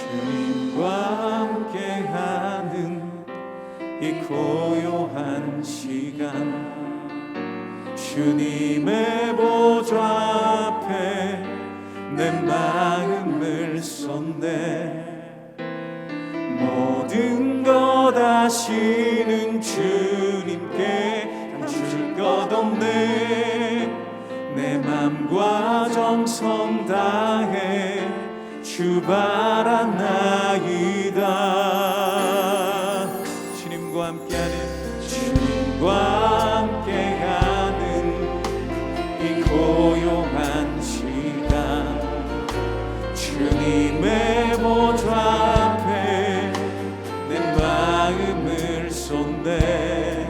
주님과 함께하는 이 고요한 시간, 주님의 보좌 앞에 내 마음을 쏟네. 모든 것 아시는 주님께 감출 것 없네. 내 맘과 정성 다해 주 바라나이다. 주님과 함께하는 이 고요한 시간, 주님의 보좌 앞에 내 마음을 쏟네.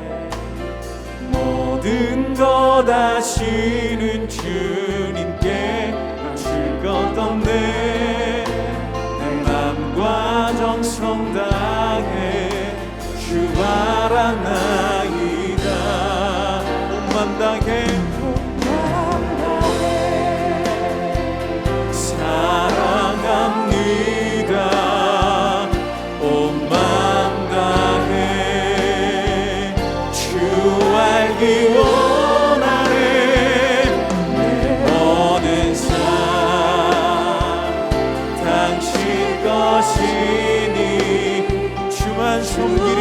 모든 것 아시는 주님께 감출 것 없네. 내 맘과 정성 다해 주 바라나이다. 온 맘 다해 사랑합니다. 온 맘 다해 주 알기 원하네. 내 모든 삶 당신 것이니 주만 섬기리.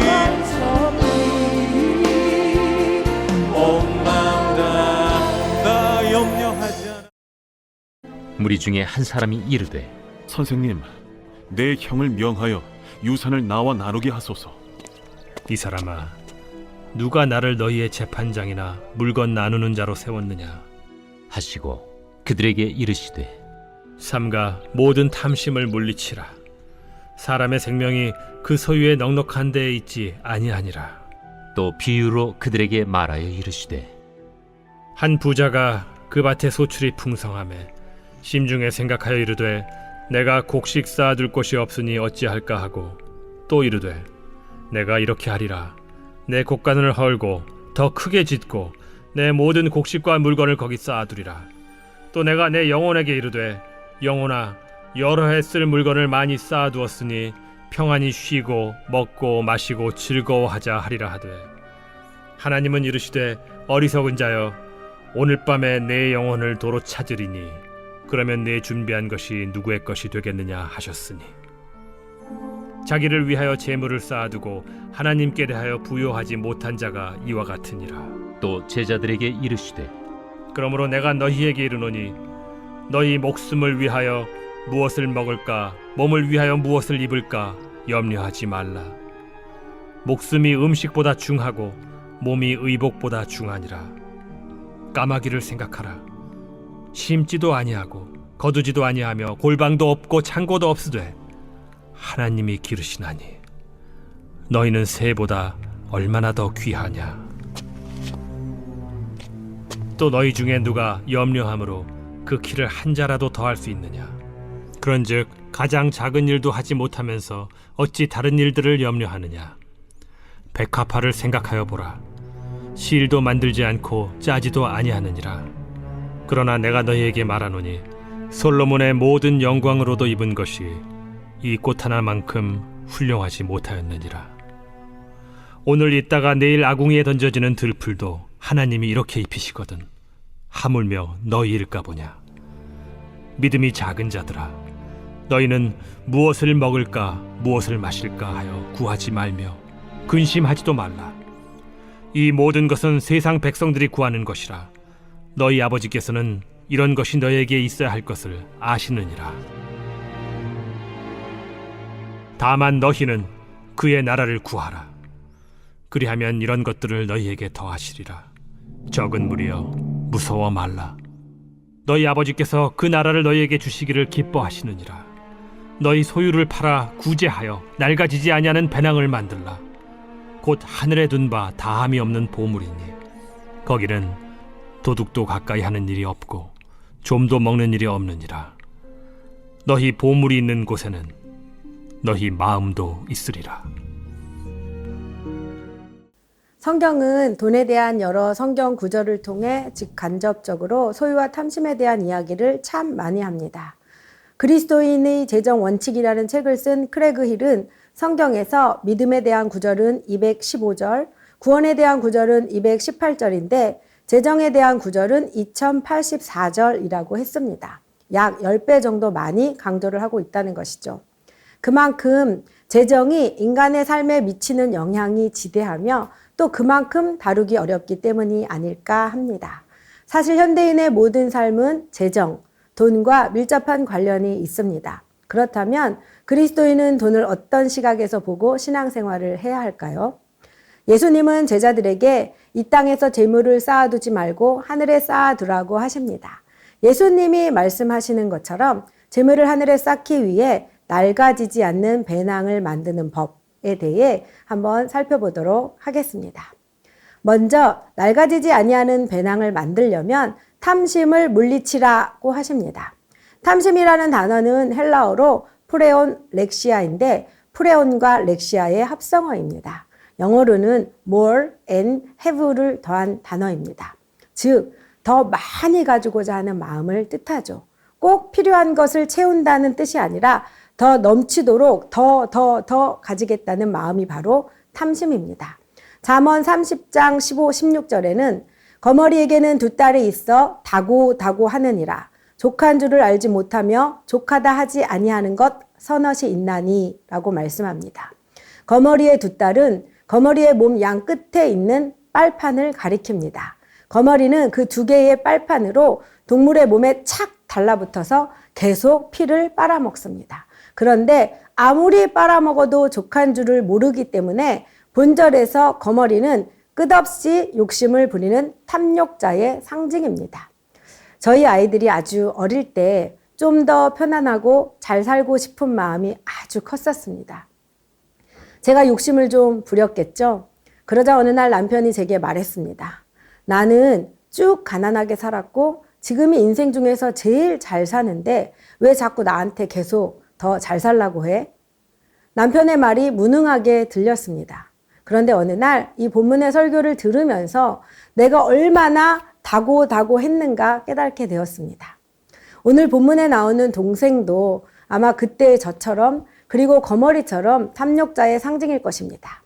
온 맘 다 나 염려하지 않아. 무리 중에 한 사람이 이르되, 선생님, 내 형을 명하여 유산을 나와 나누게 하소서. 이 사람아, 누가 나를 너희의 재판장이나 물건 나누는 자로 세웠느냐? 하시고 그들에게 이르시되, 삼가 모든 탐심을 물리치라. 사람의 생명이 그 소유의 넉넉한 데에 있지 아니하니라. 또 비유로 그들에게 말하여 이르시되, 한 부자가 그 밭에 소출이 풍성하매 심중에 생각하여 이르되, 내가 곡식 쌓아둘 곳이 없으니 어찌할까 하고, 또 이르되, 내가 이렇게 하리라. 내 곡간을 헐고 더 크게 짓고 내 모든 곡식과 물건을 거기 쌓아두리라. 또 내가 내 영혼에게 이르되, 영혼아, 여러 해 쓸 물건을 많이 쌓아두었으니 평안히 쉬고 먹고 마시고 즐거워하자 하리라 하되, 하나님은 이르시되, 어리석은 자여, 오늘 밤에 내 영혼을 도로 찾으리니 그러면 내 준비한 것이 누구의 것이 되겠느냐 하셨으니, 자기를 위하여 재물을 쌓아두고 하나님께 대하여 부요하지 못한 자가 이와 같으니라. 또 제자들에게 이르시되, 그러므로 내가 너희에게 이르노니, 너희 목숨을 위하여 무엇을 먹을까, 몸을 위하여 무엇을 입을까 염려하지 말라. 목숨이 음식보다 중하고 몸이 의복보다 중하니라. 까마귀를 생각하라. 심지도 아니하고 거두지도 아니하며 골방도 없고 창고도 없으되 하나님이 기르시나니 너희는 새보다 얼마나 더 귀하냐. 또 너희 중에 누가 염려함으로 그 키를 한 자라도 더할 수 있느냐? 그런즉 가장 작은 일도 하지 못하면서 어찌 다른 일들을 염려하느냐? 백합화를 생각하여 보라. 실도 만들지 않고 짜지도 아니하느니라. 그러나 내가 너희에게 말하노니, 솔로몬의 모든 영광으로도 입은 것이 이 꽃 하나만큼 훌륭하지 못하였느니라. 오늘 있다가 내일 아궁이에 던져지는 들풀도 하나님이 이렇게 입히시거든 하물며 너희일까 보냐. 믿음이 작은 자들아, 너희는 무엇을 먹을까 무엇을 마실까 하여 구하지 말며 근심하지도 말라. 이 모든 것은 세상 백성들이 구하는 것이라. 너희 아버지께서는 이런 것이 너희에게 있어야 할 것을 아시느니라. 다만 너희는 그의 나라를 구하라. 그리하면 이런 것들을 너희에게 더하시리라. 적은 무리여, 무서워 말라. 너희 아버지께서 그 나라를 너희에게 주시기를 기뻐하시느니라. 너희 소유를 팔아 구제하여 낡아지지 아니하는 배낭을 만들라. 곧 하늘에 둔 바 다함이 없는 보물이니 거기는 도둑도 가까이 하는 일이 없고 좀도 먹는 일이 없느니라. 너희 보물이 있는 곳에는 너희 마음도 있으리라. 성경은 돈에 대한 여러 성경 구절을 통해 직간접적으로 소유와 탐심에 대한 이야기를 참 많이 합니다. 그리스도인의 재정 원칙이라는 책을 쓴 크레그 힐은 성경에서 믿음에 대한 구절은 215절, 구원에 대한 구절은 218절인데 재정에 대한 구절은 2084절이라고 했습니다. 약 10배 정도 많이 강조를 하고 있다는 것이죠. 그만큼 재정이 인간의 삶에 미치는 영향이 지대하며 또 그만큼 다루기 어렵기 때문이 아닐까 합니다. 사실 현대인의 모든 삶은 재정, 돈과 밀접한 관련이 있습니다. 그렇다면 그리스도인은 돈을 어떤 시각에서 보고 신앙생활을 해야 할까요? 예수님은 제자들에게 이 땅에서 재물을 쌓아두지 말고 하늘에 쌓아두라고 하십니다. 예수님이 말씀하시는 것처럼 재물을 하늘에 쌓기 위해 낡아지지 않는 배낭을 만드는 법에 대해 한번 살펴보도록 하겠습니다. 먼저 낡아지지 아니하는 배낭을 만들려면 탐심을 물리치라고 하십니다. 탐심이라는 단어는 헬라어로 프레온 렉시아인데 프레온과 렉시아의 합성어입니다. 영어로는 more and have를 더한 단어입니다. 즉, 더 많이 가지고자 하는 마음을 뜻하죠. 꼭 필요한 것을 채운다는 뜻이 아니라 더 넘치도록 더 가지겠다는 마음이 바로 탐심입니다. 잠언 30장 15, 16절에는 거머리에게는 두 딸이 있어 다고 하느니라. 족한 줄을 알지 못하며 족하다 하지 아니하는 것 서넛이 있나니 라고 말씀합니다. 거머리의 두 딸은 거머리의 몸 양 끝에 있는 빨판을 가리킵니다. 거머리는 그 두 개의 빨판으로 동물의 몸에 착 달라붙어서 계속 피를 빨아먹습니다. 그런데 아무리 빨아먹어도 족한 줄을 모르기 때문에 본절에서 거머리는 끝없이 욕심을 부리는 탐욕자의 상징입니다. 저희 아이들이 아주 어릴 때 좀 더 편안하고 잘 살고 싶은 마음이 아주 컸었습니다. 제가 욕심을 좀 부렸겠죠. 그러자 어느 날 남편이 제게 말했습니다. 나는 쭉 가난하게 살았고 지금이 인생 중에서 제일 잘 사는데 왜 자꾸 나한테 계속 더 잘 살라고 해? 남편의 말이 무능하게 들렸습니다. 그런데 어느 날 이 본문의 설교를 들으면서 내가 얼마나 다고 했는가 깨닫게 되었습니다. 오늘 본문에 나오는 동생도 아마 그때의 저처럼 그리고 거머리처럼 탐욕자의 상징일 것입니다.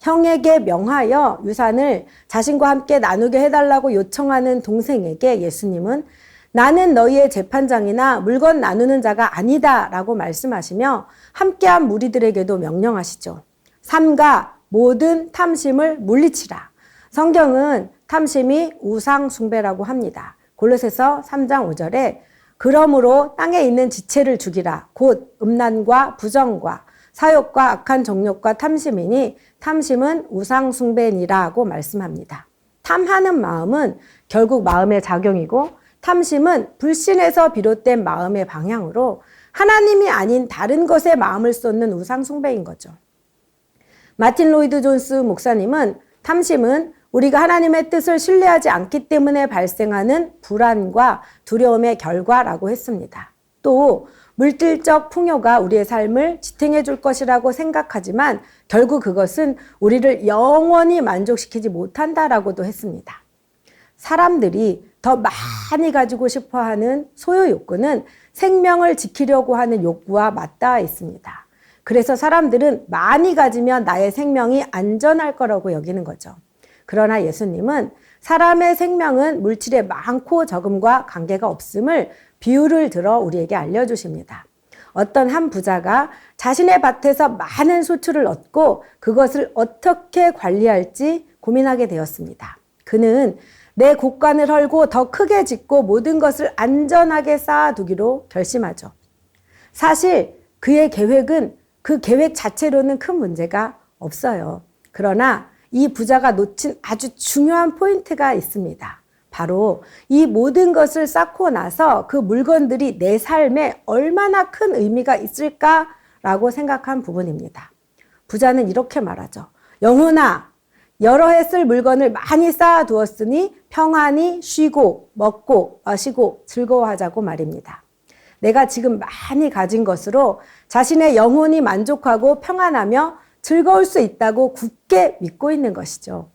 형에게 명하여 유산을 자신과 함께 나누게 해달라고 요청하는 동생에게 예수님은 나는 너희의 재판장이나 물건 나누는 자가 아니다 라고 말씀하시며 함께한 무리들에게도 명령하시죠. 삼가 모든 탐심을 물리치라. 성경은 탐심이 우상 숭배라고 합니다. 골로새서 3장 5절에 그러므로 땅에 있는 지체를 죽이라. 곧 음란과 부정과 사욕과 악한 정욕과 탐심이니 탐심은 우상 숭배니라고 말씀합니다. 탐하는 마음은 결국 마음의 작용이고 탐심은 불신에서 비롯된 마음의 방향으로 하나님이 아닌 다른 것에 마음을 쏟는 우상 숭배인 거죠. 마틴 로이드 존스 목사님은 탐심은 우리가 하나님의 뜻을 신뢰하지 않기 때문에 발생하는 불안과 두려움의 결과라고 했습니다. 또 물질적 풍요가 우리의 삶을 지탱해 줄 것이라고 생각하지만 결국 그것은 우리를 영원히 만족시키지 못한다라고도 했습니다. 사람들이 더 많이 가지고 싶어하는 소유 욕구는 생명을 지키려고 하는 욕구와 맞닿아 있습니다. 그래서 사람들은 많이 가지면 나의 생명이 안전할 거라고 여기는 거죠. 그러나 예수님은 사람의 생명은 물질의 많고 적음과 관계가 없음을 비유를 들어 우리에게 알려주십니다. 어떤 한 부자가 자신의 밭에서 많은 소출을 얻고 그것을 어떻게 관리할지 고민하게 되었습니다. 그는 내 곳간을 헐고 더 크게 짓고 모든 것을 안전하게 쌓아두기로 결심하죠. 사실 그의 계획은 그 계획 자체로는 큰 문제가 없어요. 그러나 이 부자가 놓친 아주 중요한 포인트가 있습니다. 바로 이 모든 것을 쌓고 나서 그 물건들이 내 삶에 얼마나 큰 의미가 있을까라고 생각한 부분입니다. 부자는 이렇게 말하죠. 영혼아, 여러 해 쓸 물건을 많이 쌓아두었으니 평안히 쉬고 먹고 마시고 즐거워하자고 말입니다. 내가 지금 많이 가진 것으로 자신의 영혼이 만족하고 평안하며 즐거울 수 있다고 굳게 믿고 있는 것이죠.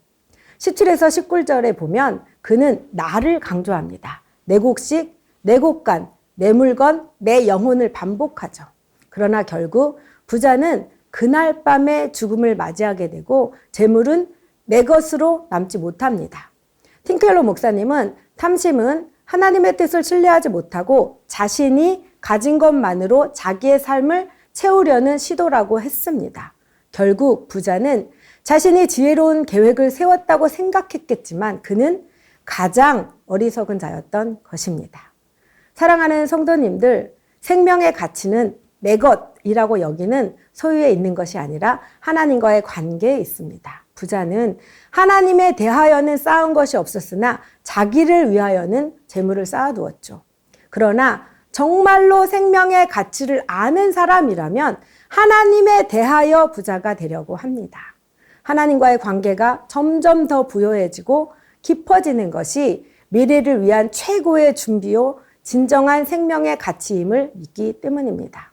17에서 19절에 보면 그는 나를 강조합니다. 내 곡식, 내 곳간, 내 물건, 내 영혼을 반복하죠. 그러나 결국 부자는 그날 밤에 죽음을 맞이하게 되고 재물은 내 것으로 남지 못합니다. 팅켈러 목사님은 탐심은 하나님의 뜻을 신뢰하지 못하고 자신이 가진 것만으로 자기의 삶을 채우려는 시도라고 했습니다. 결국 부자는 자신이 지혜로운 계획을 세웠다고 생각했겠지만 그는 가장 어리석은 자였던 것입니다. 사랑하는 성도님들, 생명의 가치는 내 것이라고 여기는 소유에 있는 것이 아니라 하나님과의 관계에 있습니다. 부자는 하나님에 대하여는 쌓은 것이 없었으나 자기를 위하여는 재물을 쌓아두었죠. 그러나 정말로 생명의 가치를 아는 사람이라면 하나님에 대하여 부자가 되려고 합니다. 하나님과의 관계가 점점 더 부요해지고 깊어지는 것이 미래를 위한 최고의 준비요 진정한 생명의 가치임을 믿기 때문입니다.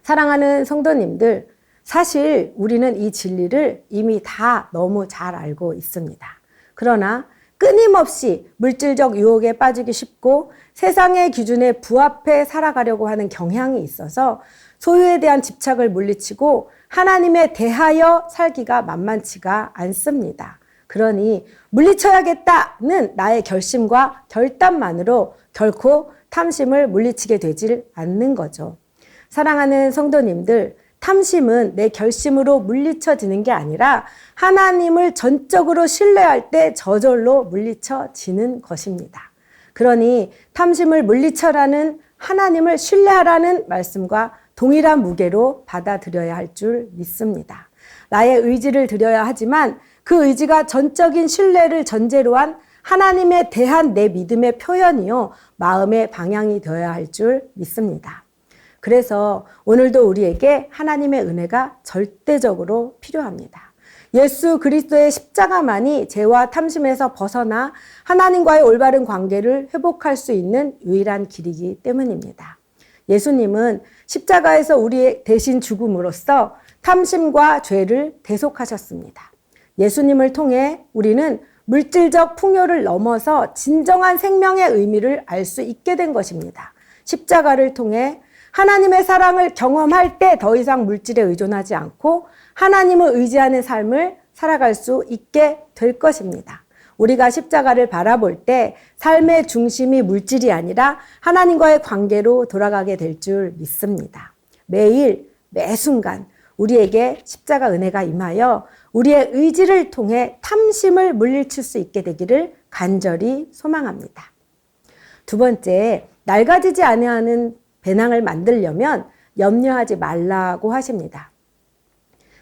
사랑하는 성도님들, 사실 우리는 이 진리를 이미 다 너무 잘 알고 있습니다. 그러나 끊임없이 물질적 유혹에 빠지기 쉽고 세상의 기준에 부합해 살아가려고 하는 경향이 있어서 소유에 대한 집착을 물리치고 하나님에 대하여 살기가 만만치가 않습니다. 그러니 물리쳐야겠다는 나의 결심과 결단만으로 결코 탐심을 물리치게 되질 않는 거죠. 사랑하는 성도님들, 탐심은 내 결심으로 물리쳐지는 게 아니라 하나님을 전적으로 신뢰할 때 저절로 물리쳐지는 것입니다. 그러니 탐심을 물리쳐라는 하나님을 신뢰하라는 말씀과 동일한 무게로 받아들여야 할 줄 믿습니다. 나의 의지를 드려야 하지만 그 의지가 전적인 신뢰를 전제로 한 하나님에 대한 내 믿음의 표현이요, 마음의 방향이 되어야 할 줄 믿습니다. 그래서 오늘도 우리에게 하나님의 은혜가 절대적으로 필요합니다. 예수 그리스도의 십자가만이 죄와 탐심에서 벗어나 하나님과의 올바른 관계를 회복할 수 있는 유일한 길이기 때문입니다. 예수님은 십자가에서 우리 대신 죽음으로써 탐심과 죄를 대속하셨습니다. 예수님을 통해 우리는 물질적 풍요를 넘어서 진정한 생명의 의미를 알 수 있게 된 것입니다. 십자가를 통해 하나님의 사랑을 경험할 때 더 이상 물질에 의존하지 않고 하나님을 의지하는 삶을 살아갈 수 있게 될 것입니다. 우리가 십자가를 바라볼 때 삶의 중심이 물질이 아니라 하나님과의 관계로 돌아가게 될 줄 믿습니다. 매일, 매 순간 우리에게 십자가 은혜가 임하여 우리의 의지를 통해 탐심을 물리칠 수 있게 되기를 간절히 소망합니다. 두 번째, 낡아지지 아니하는 배낭을 만들려면 염려하지 말라고 하십니다.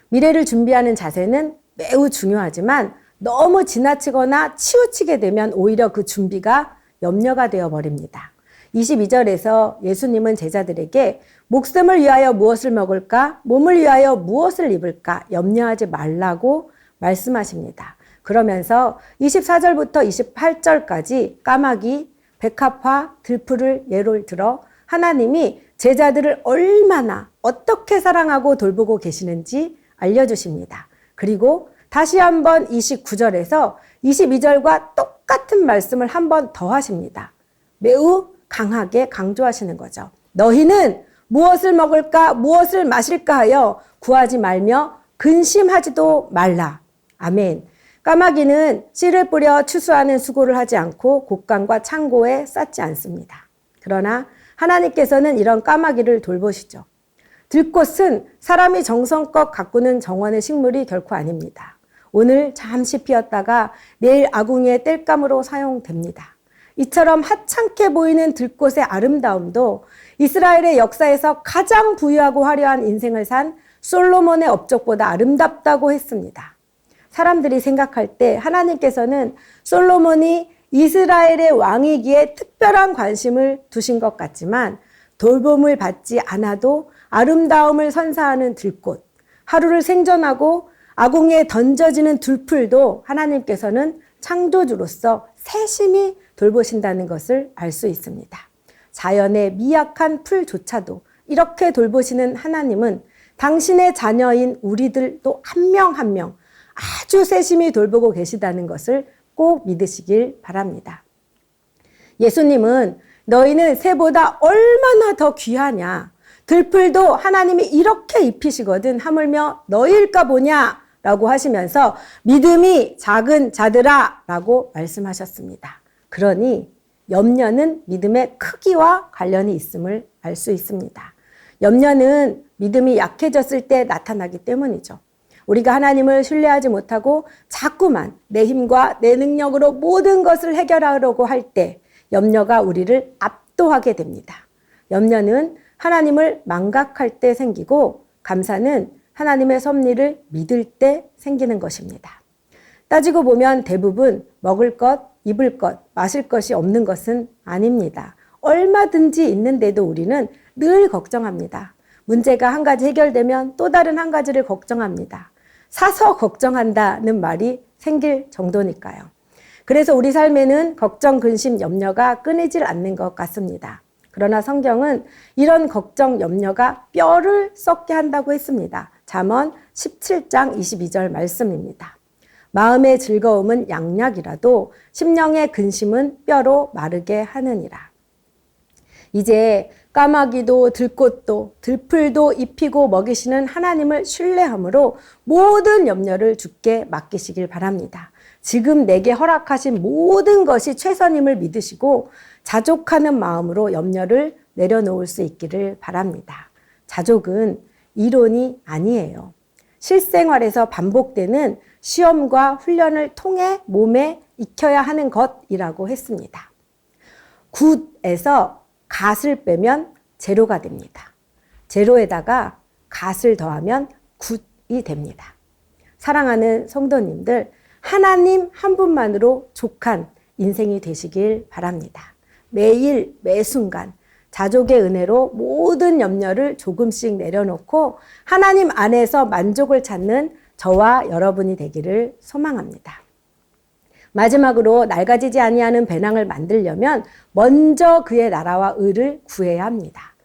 미래를 준비하는 자세는 매우 중요하지만 너무 지나치거나 치우치게 되면 오히려 그 준비가 염려가 되어버립니다. 22절에서 예수님은 제자들에게 목숨을 위하여 무엇을 먹을까? 몸을 위하여 무엇을 입을까? 염려하지 말라고 말씀하십니다. 그러면서 24절부터 28절까지 까마귀, 백합화, 들풀을 예를 들어 하나님이 제자들을 얼마나 어떻게 사랑하고 돌보고 계시는지 알려주십니다. 그리고 다시 한번 29절에서 22절과 똑같은 말씀을 한 번 더 하십니다. 매우 강하게 강조하시는 거죠. 너희는 무엇을 먹을까, 무엇을 마실까 하여 구하지 말며 근심하지도 말라. 아멘. 까마귀는 씨를 뿌려 추수하는 수고를 하지 않고 곡간과 창고에 쌓지 않습니다. 그러나 하나님께서는 이런 까마귀를 돌보시죠. 들꽃은 사람이 정성껏 가꾸는 정원의 식물이 결코 아닙니다. 오늘 잠시 피었다가 내일 아궁이의 땔감으로 사용됩니다. 이처럼 하찮게 보이는 들꽃의 아름다움도 이스라엘의 역사에서 가장 부유하고 화려한 인생을 산 솔로몬의 업적보다 아름답다고 했습니다. 사람들이 생각할 때 하나님께서는 솔로몬이 이스라엘의 왕이기에 특별한 관심을 두신 것 같지만 돌봄을 받지 않아도 아름다움을 선사하는 들꽃, 하루를 생존하고 아궁이에 던져지는 들풀도 하나님께서는 창조주로서 세심히 돌보신다는 것을 알 수 있습니다. 자연의 미약한 풀조차도 이렇게 돌보시는 하나님은 당신의 자녀인 우리들도 한 명 한 명 아주 세심히 돌보고 계시다는 것을 꼭 믿으시길 바랍니다. 예수님은 너희는 새보다 얼마나 더 귀하냐. 들풀도 하나님이 이렇게 입히시거든 하물며 너희일까 보냐 라고 하시면서 믿음이 작은 자들아 라고 말씀하셨습니다. 그러니 염려는 믿음의 크기와 관련이 있음을 알 수 있습니다. 염려는 믿음이 약해졌을 때 나타나기 때문이죠. 우리가 하나님을 신뢰하지 못하고 자꾸만 내 힘과 내 능력으로 모든 것을 해결하려고 할 때 염려가 우리를 압도하게 됩니다. 염려는 하나님을 망각할 때 생기고 감사는 하나님의 섭리를 믿을 때 생기는 것입니다. 따지고 보면 대부분 먹을 것, 입을 것, 마실 것이 없는 것은 아닙니다. 얼마든지 있는데도 우리는 늘 걱정합니다. 문제가 한 가지 해결되면 또 다른 한 가지를 걱정합니다. 사서 걱정한다는 말이 생길 정도니까요. 그래서 우리 삶에는 걱정, 근심, 염려가 끊이질 않는 것 같습니다. 그러나 성경은 이런 걱정, 염려가 뼈를 썩게 한다고 했습니다. 잠언 17장 22절 말씀입니다. 마음의 즐거움은 양약이라도 심령의 근심은 뼈로 마르게 하느니라. 이제 까마귀도 들꽃도 들풀도 입히고 먹이시는 하나님을 신뢰함으로 모든 염려를 주께 맡기시길 바랍니다. 지금 내게 허락하신 모든 것이 최선임을 믿으시고 자족하는 마음으로 염려를 내려놓을 수 있기를 바랍니다. 자족은 이론이 아니에요. 실생활에서 반복되는 시험과 훈련을 통해 몸에 익혀야 하는 것이라고 했습니다. 굿에서 갓을 빼면 제로가 됩니다. 제로에다가 갓을 더하면 굿이 됩니다. 사랑하는 성도님들, 하나님 한 분만으로 족한 인생이 되시길 바랍니다. 매일 매순간 자족의 은혜로 모든 염려를 조금씩 내려놓고 하나님 안에서 만족을 찾는 저와 여러분이 되기를 소망합니다. 마지막으로 낡아지지 아니하는 배낭을 만들려면 먼저 그의 나라와 의를 구해야 합니다.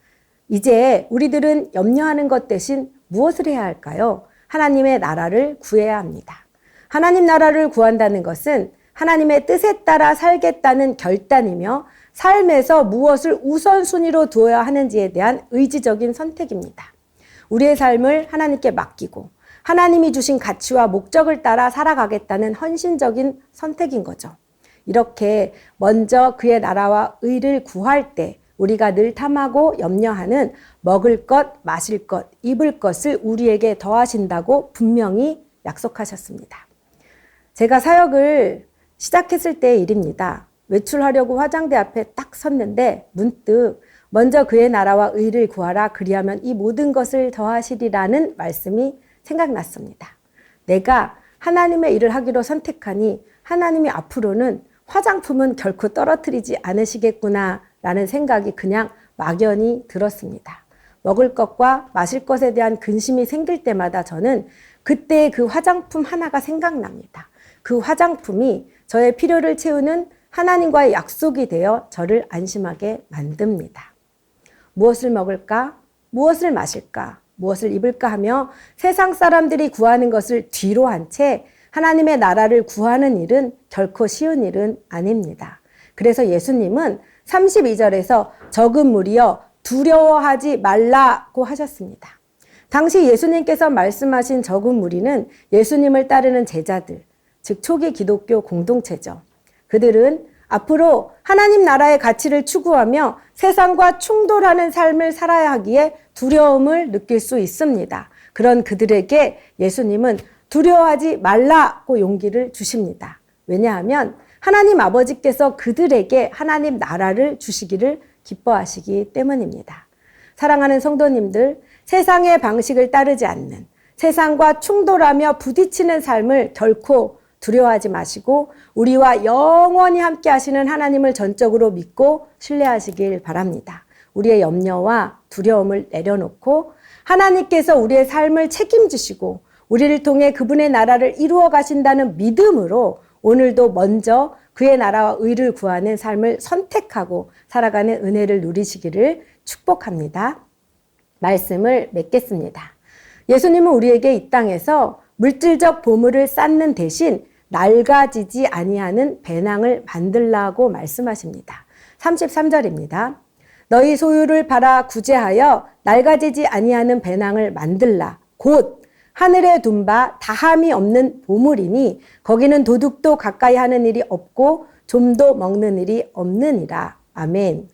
이제 우리들은 염려하는 것 대신 무엇을 해야 할까요? 하나님의 나라를 구해야 합니다. 하나님 나라를 구한다는 것은 하나님의 뜻에 따라 살겠다는 결단이며 삶에서 무엇을 우선순위로 두어야 하는지에 대한 의지적인 선택입니다. 우리의 삶을 하나님께 맡기고 하나님이 주신 가치와 목적을 따라 살아가겠다는 헌신적인 선택인 거죠. 이렇게 먼저 그의 나라와 의를 구할 때 우리가 늘 탐하고 염려하는 먹을 것, 마실 것, 입을 것을 우리에게 더하신다고 분명히 약속하셨습니다. 제가 사역을 시작했을 때의 일입니다. 외출하려고 화장대 앞에 딱 섰는데 문득 먼저 그의 나라와 의를 구하라 그리하면 이 모든 것을 더하시리라는 말씀이 생각났습니다. 내가 하나님의 일을 하기로 선택하니 하나님이 앞으로는 화장품은 결코 떨어뜨리지 않으시겠구나 라는 생각이 그냥 막연히 들었습니다. 먹을 것과 마실 것에 대한 근심이 생길 때마다 저는 그때 그 화장품 하나가 생각납니다. 그 화장품이 저의 필요를 채우는 하나님과의 약속이 되어 저를 안심하게 만듭니다. 무엇을 먹을까? 무엇을 마실까? 무엇을 입을까 하며 세상 사람들이 구하는 것을 뒤로 한 채 하나님의 나라를 구하는 일은 결코 쉬운 일은 아닙니다. 그래서 예수님은 32절에서 적은 무리여 두려워하지 말라고 하셨습니다. 당시 예수님께서 말씀하신 적은 무리는 예수님을 따르는 제자들, 즉 초기 기독교 공동체죠. 그들은 앞으로 하나님 나라의 가치를 추구하며 세상과 충돌하는 삶을 살아야 하기에 두려움을 느낄 수 있습니다. 그런 그들에게 예수님은 두려워하지 말라고 용기를 주십니다. 왜냐하면 하나님 아버지께서 그들에게 하나님 나라를 주시기를 기뻐하시기 때문입니다. 사랑하는 성도님들, 세상의 방식을 따르지 않는, 세상과 충돌하며 부딪히는 삶을 결코 두려워하지 마시고 우리와 영원히 함께 하시는 하나님을 전적으로 믿고 신뢰하시길 바랍니다. 우리의 염려와 두려움을 내려놓고 하나님께서 우리의 삶을 책임지시고 우리를 통해 그분의 나라를 이루어 가신다는 믿음으로 오늘도 먼저 그의 나라와 의를 구하는 삶을 선택하고 살아가는 은혜를 누리시기를 축복합니다. 말씀을 맺겠습니다. 예수님은 우리에게 이 땅에서 물질적 보물을 쌓는 대신 낡아지지 아니하는 배낭을 만들라고 말씀하십니다. 33절입니다. 너희 소유를 팔아 구제하여 낡아지지 아니하는 배낭을 만들라. 곧 하늘에 둔 바 다함이 없는 보물이니 거기는 도둑도 가까이 하는 일이 없고 좀도 먹는 일이 없느니라. 아멘.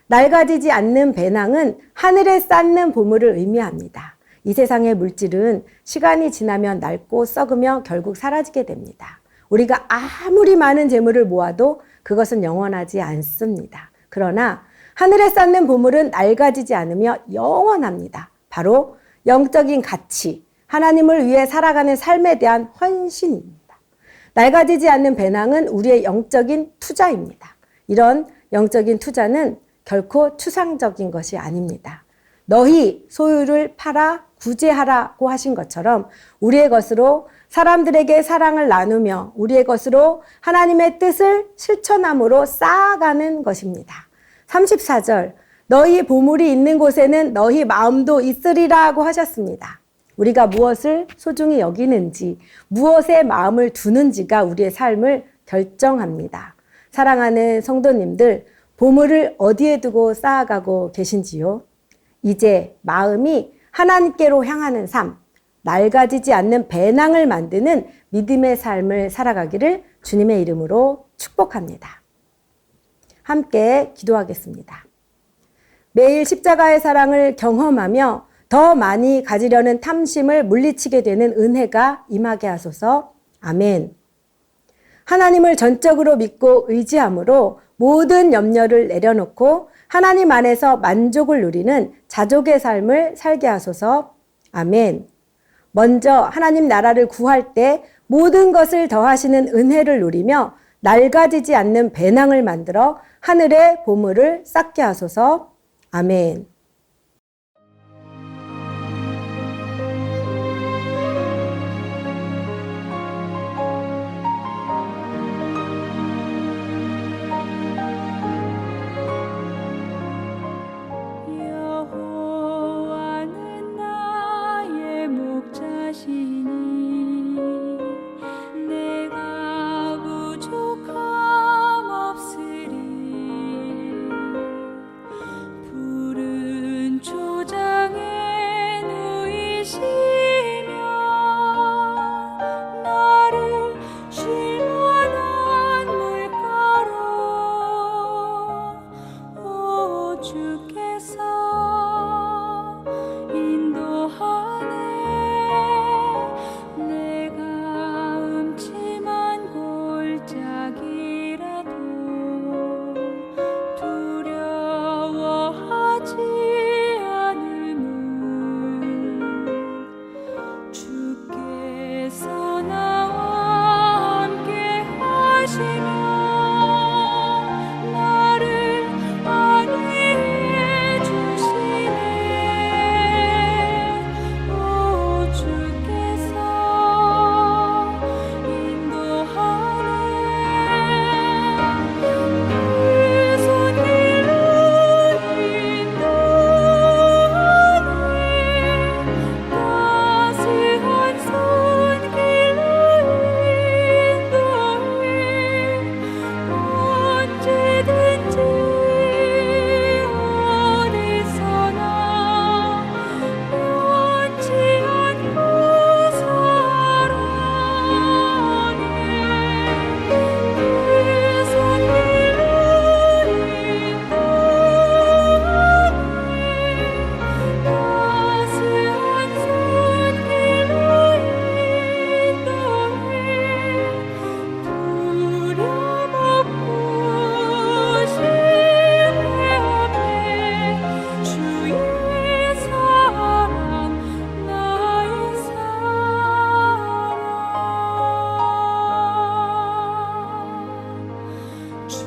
낡아지지 않는 배낭은 하늘에 쌓는 보물을 의미합니다. 이 세상의 물질은 시간이 지나면 낡고 썩으며 결국 사라지게 됩니다. 우리가 아무리 많은 재물을 모아도 그것은 영원하지 않습니다. 그러나 하늘에 쌓는 보물은 낡아지지 않으며 영원합니다. 바로 영적인 가치, 하나님을 위해 살아가는 삶에 대한 헌신입니다. 낡아지지 않는 배낭은 우리의 영적인 투자입니다. 이런 영적인 투자는 결코 추상적인 것이 아닙니다. 너희 소유를 팔아 구제하라고 하신 것처럼 우리의 것으로 사람들에게 사랑을 나누며 우리의 것으로 하나님의 뜻을 실천함으로 쌓아가는 것입니다. 34절, 너희 보물이 있는 곳에는 너희 마음도 있으리라고 하셨습니다. 우리가 무엇을 소중히 여기는지, 무엇에 마음을 두는지가 우리의 삶을 결정합니다. 사랑하는 성도님들, 보물을 어디에 두고 쌓아가고 계신지요? 이제 마음이 하나님께로 향하는 삶, 낡아지지 않는 배낭을 만드는 믿음의 삶을 살아가기를 주님의 이름으로 축복합니다. 함께 기도하겠습니다. 매일 십자가의 사랑을 경험하며 더 많이 가지려는 탐심을 물리치게 되는 은혜가 임하게 하소서. 아멘. 하나님을 전적으로 믿고 의지함으로 모든 염려를 내려놓고 하나님 안에서 만족을 누리는 자족의 삶을 살게 하소서. 아멘. 먼저 하나님 나라를 구할 때 모든 것을 더하시는 은혜를 누리며 낡아지지 않는 배낭을 만들어 하늘의 보물을 쌓게 하소서. 아멘. 여호와는 나의 목자시니 내가 부족함 없으리. 푸른 초장에 누이시며 나를 쉴 만한 물가로 오 주께서 인도하네. 내가 음침한 골짜기라도 두려워하지 않음은 주께서 나와 함께 하시며 나를 안위해 주시네. 오 주께서 인도하네. 그 손길로 인도하네. 따스한 손길로 인도해. 언제든지 어디서나 변치 않고 사랑해. 그 손길로 인도하네. 따스한 손길로 인도해. 두려움 없고 실패함에 주의 사랑 나의 사랑 주